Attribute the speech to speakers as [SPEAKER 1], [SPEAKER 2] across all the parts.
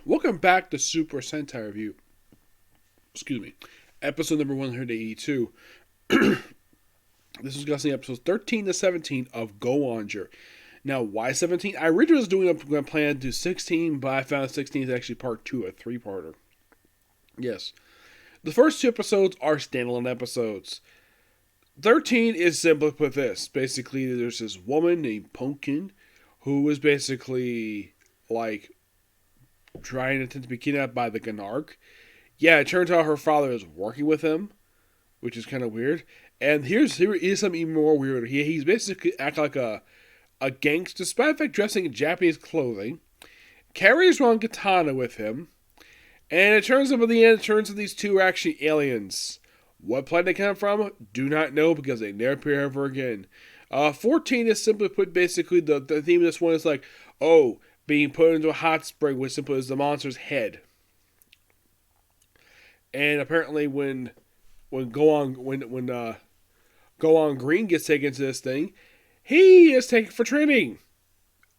[SPEAKER 1] Welcome back to Super Sentai Review. Excuse me. Episode number 182. This is discussing episodes 13 to 17 of Go-onger. Now, why 17? I originally was doing a plan to do 16, but I found 16 is actually part 2, a three-parter. Yes. The first two episodes are standalone episodes. 13 is simply put this. Basically, there's this woman named Pumpkin who is basically, trying to be kidnapped by the Gnark. Yeah, it turns out her father is working with him, which is kind of weird. And here is something even more weird. He's basically acting like a gangster, despite the fact dressing in Japanese clothing. Carries around katana with him. And it turns out at the end, these two are actually aliens. What planet they come from? Do not know because they never appear ever again. 14 is simply put, basically, the theme of this one is being put into a hot spring, which simply is the monster's head. And apparently when Go-onger Green gets taken to this thing, he is taken for training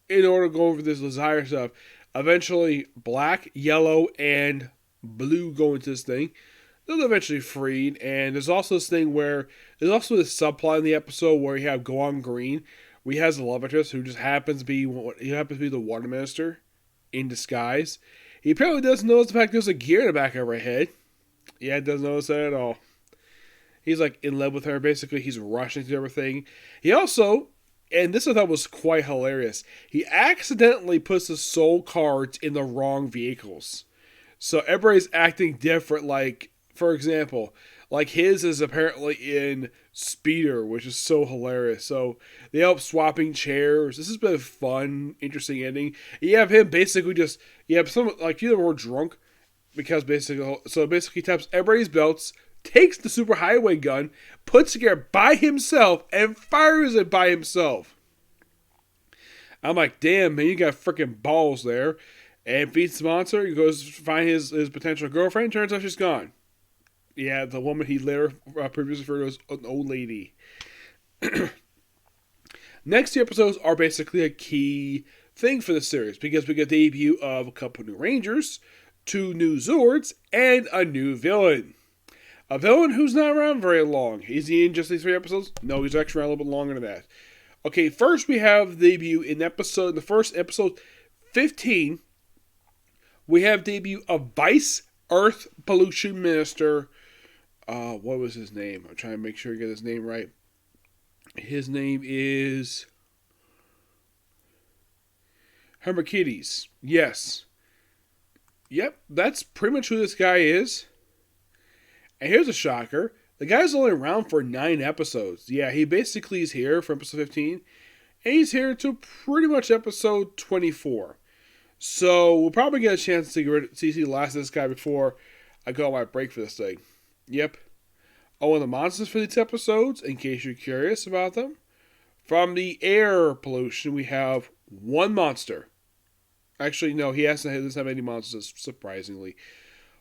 [SPEAKER 1] in order to go over this desire stuff. Eventually, black, yellow, and blue go into this thing. They're eventually freed, and there's also this thing where there's also this subplot in the episode where you have Go-onger Green, where he has a love interest who just happens to be the water minister in disguise. He apparently doesn't notice the fact there's a gear in the back of her head. Yeah, doesn't notice that at all. He's in love with her. Basically, he's rushing through everything. He also, and this I thought was quite hilarious, he accidentally puts the soul cards in the wrong vehicles. So everybody's acting different. For example, his is apparently in Speeder, which is so hilarious. So they end up swapping chairs. This has been a fun, interesting ending. You have him basically someone you were drunk because basically taps everybody's belts, takes the superhighway gun, puts it together by himself, and fires it by himself. I'm like, damn, man, you got freaking balls there. And beats the monster. He goes to find his potential girlfriend. Turns out she's gone. Yeah, the woman he later previously referred to as an old lady. Next two episodes are basically a key thing for the series because we get the debut of a couple new Rangers, 2 new Zords, and a new villain. A villain who's not around very long. Is he in just these 3 episodes? No, he's actually around a little bit longer than that. Okay, first we have the debut in the first episode 15. We have debut of Vice Earth Pollution Minister. What was his name? I'm trying to make sure I get his name right. His name is Hermakides. Yes. Yep, that's pretty much who this guy is. And here's a shocker. The guy's only around for 9 episodes. Yeah, he basically is here for episode 15. And he's here to pretty much episode 24. So we'll probably get a chance to see the last of this guy before I go on my break for this thing. Yep. Oh, and the monsters for these episodes, in case you're curious about them. From the air pollution, we have 1 monster. Actually, no, he doesn't have any monsters, surprisingly.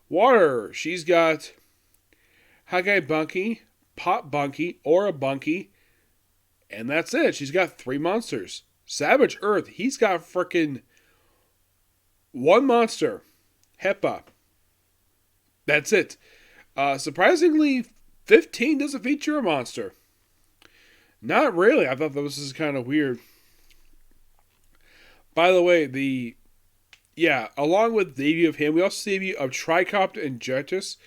[SPEAKER 1] Water, she's got Hagai Bunky, Pop Bunky, Aura Bunky, and that's it. She's got 3 monsters. Savage Earth, he's got frickin' 1 monster. Hepa. That's it. Surprisingly, 15 doesn't feature a monster. Not really. I thought that was kind of weird. By the way, along with the debut of him, we also see the debut of Tricopter and Jetus.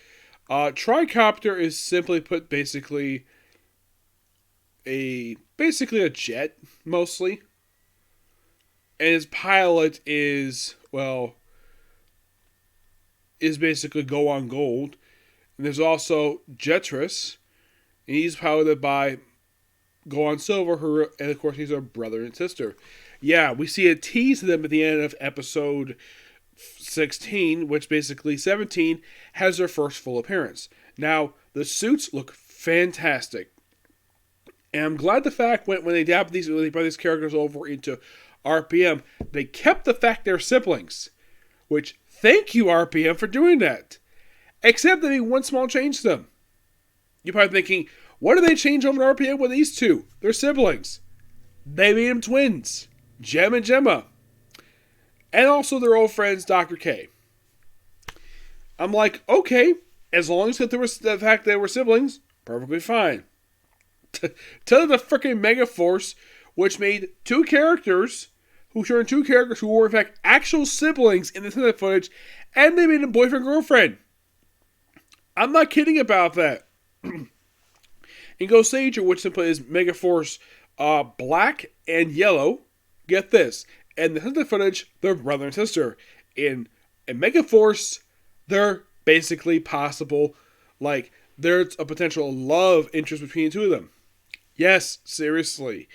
[SPEAKER 1] Tricopter is simply put basically a jet, mostly. And his pilot is basically Go-onger Gold. And there's also Jetrus, and he's piloted by Go-onger Silver, and of course he's her brother and sister. Yeah, we see a tease of them at the end of episode 16, which basically 17 has their first full appearance. Now, the suits look fantastic. And I'm glad the fact when they brought these characters over into RPM, they kept the fact they're siblings. Which, thank you RPM for doing that. Except they made one small change to them. You're probably thinking, what do they change over to RPM with these two? They're siblings. They made them twins. Gem and Gemma. And also their old friends, Dr. K. I'm like, okay, as long as there was the fact they were siblings, perfectly fine. Tell the freaking Mega Force, which made two characters who were in fact actual siblings in the internet footage, and they made a boyfriend girlfriend. I'm not kidding about that. In Go-onger, which simply is Mega Force black and yellow, get this. And the internet footage, they're brother and sister. In Mega Force, they're basically possible. Like, there's a potential love interest between the two of them. Yes, seriously.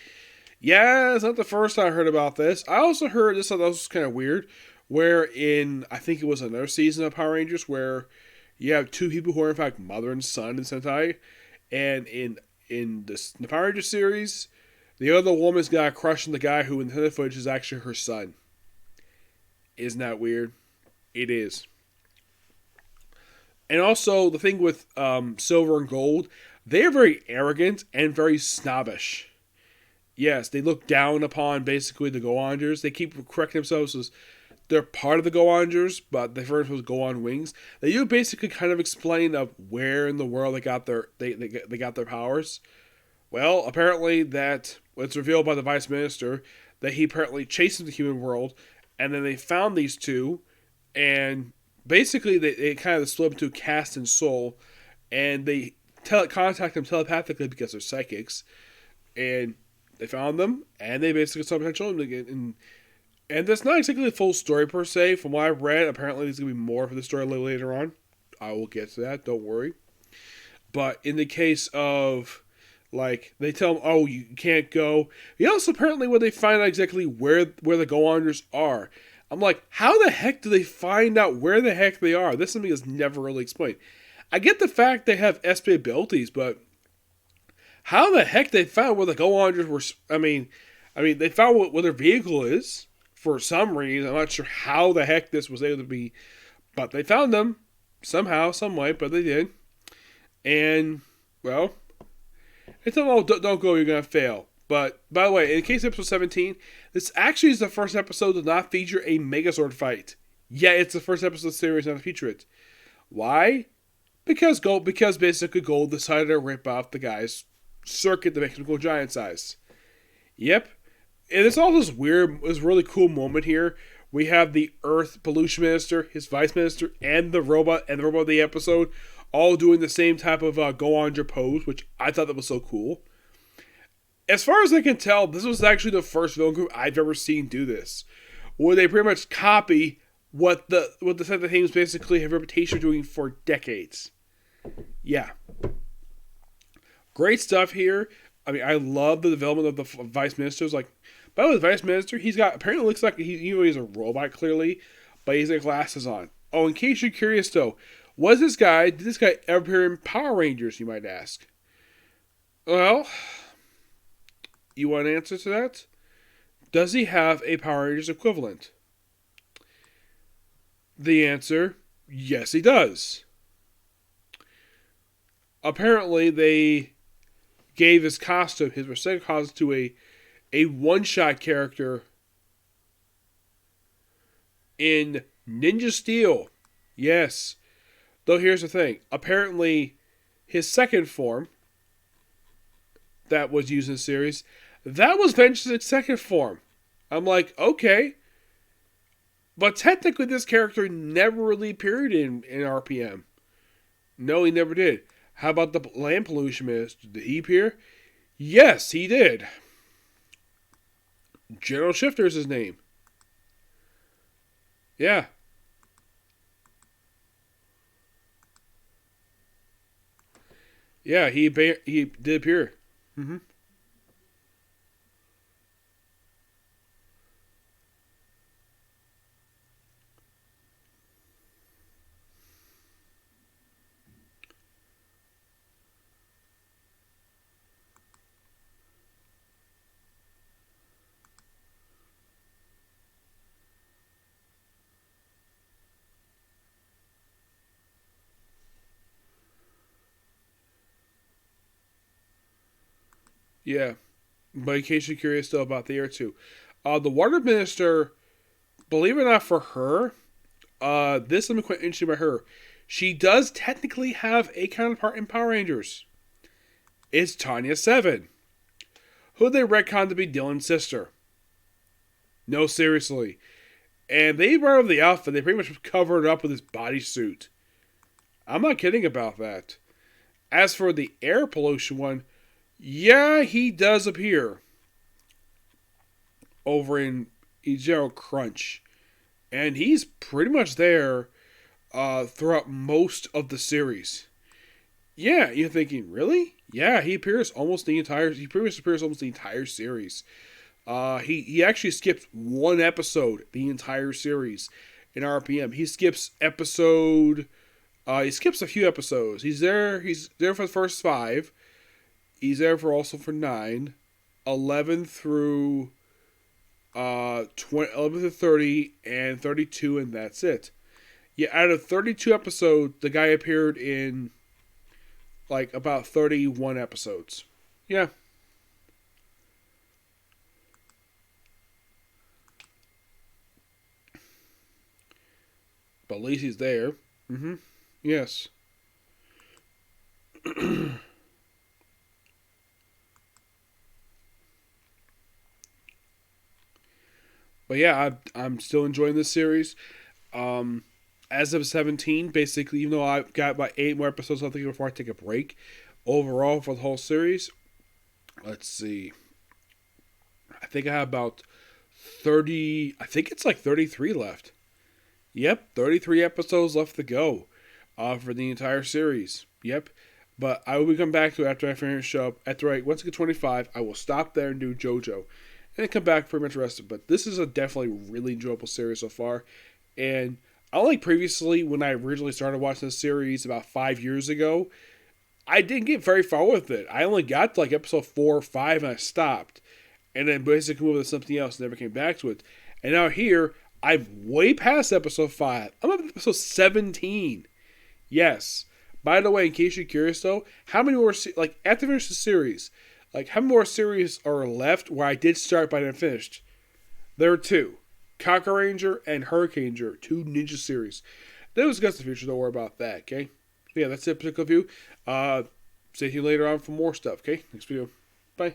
[SPEAKER 1] Yeah, it's not the first time I heard about this. I also heard this, I thought this was kind of weird, where I think it was another season of Power Rangers, where you have two people who are in fact mother and son in Sentai, and in the Power Rangers series, the other woman's got a crush on the guy who in the footage is actually her son. Isn't that weird? It is. And also, the thing with Silver and Gold, they are very arrogant and very snobbish. Yes, they look down upon basically the Go-ongers. They keep correcting themselves as they're part of the Go-ongers, but they first was Go on Wings. They do basically kind of explain of where in the world they got their powers. Well, apparently that was revealed by the Vice Minister that he apparently chased the human world, and then they found these two, and basically they kind of split into Cast and Soul, and they contact them telepathically because they're psychics, and they found them, and they basically saw potential, and that's not exactly the full story per se. From what I've read, apparently there's going to be more for the story later on. I will get to that, don't worry. But in the case of, like, they tell him, oh, you can't go. He also apparently, when they find out exactly where the Go-ongers are, I'm like, how the heck do they find out where the heck they are? This is something that's never really explained. I get the fact they have SP abilities, but how the heck they found where the Go-ongers were? I mean, they found what their vehicle is for some reason. I'm not sure how the heck this was able to be, but they found them somehow, some way, but they did. And, well, they tell them, oh, don't go, you're going to fail. But, by the way, in case of episode 17, this actually is the first episode to not feature a Megazord fight. Yeah, it's the first episode of the series not to feature it. Why? Because basically Gold decided to rip off the guy's circuit to make him go giant size. Yep. And it's all this really cool moment here. We have the Earth Pollution Minister, his Vice Minister, and the robot of the episode all doing the same type of Go-onger pose, which I thought that was so cool. As far as I can tell, this was actually the first villain group I've ever seen do this, where they pretty much copy what the Sentai teams basically have a reputation for doing for decades. Yeah. Great stuff here. I mean, I love the development of the Vice Ministers. Like, by the way, the Vice Minister, apparently looks like he's a robot, clearly, but he's got glasses on. Oh, in case you're curious, though, did this guy ever appear in Power Rangers, you might ask? Well, you want an answer to that? Does he have a Power Rangers equivalent? The answer, yes, he does. Apparently, they gave his prosthetic costume to a one-shot character in Ninja Steel. Yes. Though here's the thing. Apparently, his second form that was used in the series, that was Vengeance's second form. I'm like, okay. But technically, this character never really appeared in RPM. No, he never did. How about the Land Pollution Minister? Did he appear? Yes, he did. General Shifter is his name. Yeah. Yeah, he did appear. Mm-hmm. Yeah. But in case you're curious though about the air too. The Water Minister, believe it or not for her, This I'm quite interested by her. She does technically have a counterpart in Power Rangers. It's Tanya 7, who they retconned to be Dylan's sister. No, seriously. And they brought over the outfit. They pretty much covered it up with his bodysuit. I'm not kidding about that. As for the air pollution one, yeah, he does appear over in Zero Crunch. And he's pretty much there throughout most of the series. Yeah, you're thinking, really? Yeah, he appears almost the entire. He pretty much appears almost the entire series. He actually skips one episode the entire series in RPM. He skips episode. He skips a few episodes. He's there. He's there for the first 5. He's there for also for 9, 11 through 11 through 30, and 32, and that's it. Yeah, out of 32 episodes, the guy appeared in like about 31 episodes. Yeah. But at least he's there. Mm-hmm. Yes. But yeah, I'm still enjoying this series. As of 17, basically, even though I've got about 8 more episodes left before I take a break, overall for the whole series, let's see. I think I have about 30. I think it's like 33 left. Yep, 33 episodes left to go for the entire series. Yep. But I will come back to it after I finish up. Once I get 25, I will stop there and do JoJo. And then come back pretty much rested. But this is a definitely really enjoyable series so far. And unlike previously, when I originally started watching this series about 5 years ago, I didn't get very far with it. I only got to like episode 4 or 5 and I stopped. And then basically moved to something else and never came back to it. And now here, I'm way past episode 5. I'm up to episode 17. Yes. By the way, in case you're curious though, how many more, like, after I finish the series, like, how many more series are left where I did start but I didn't finish? There are 2. Kaku Ranger and Hurricane Ranger, 2 ninja series. They'll discuss the future, don't worry about that, okay? Yeah, that's it, particular view. Stay tuned later on for more stuff, okay? Next video. Bye.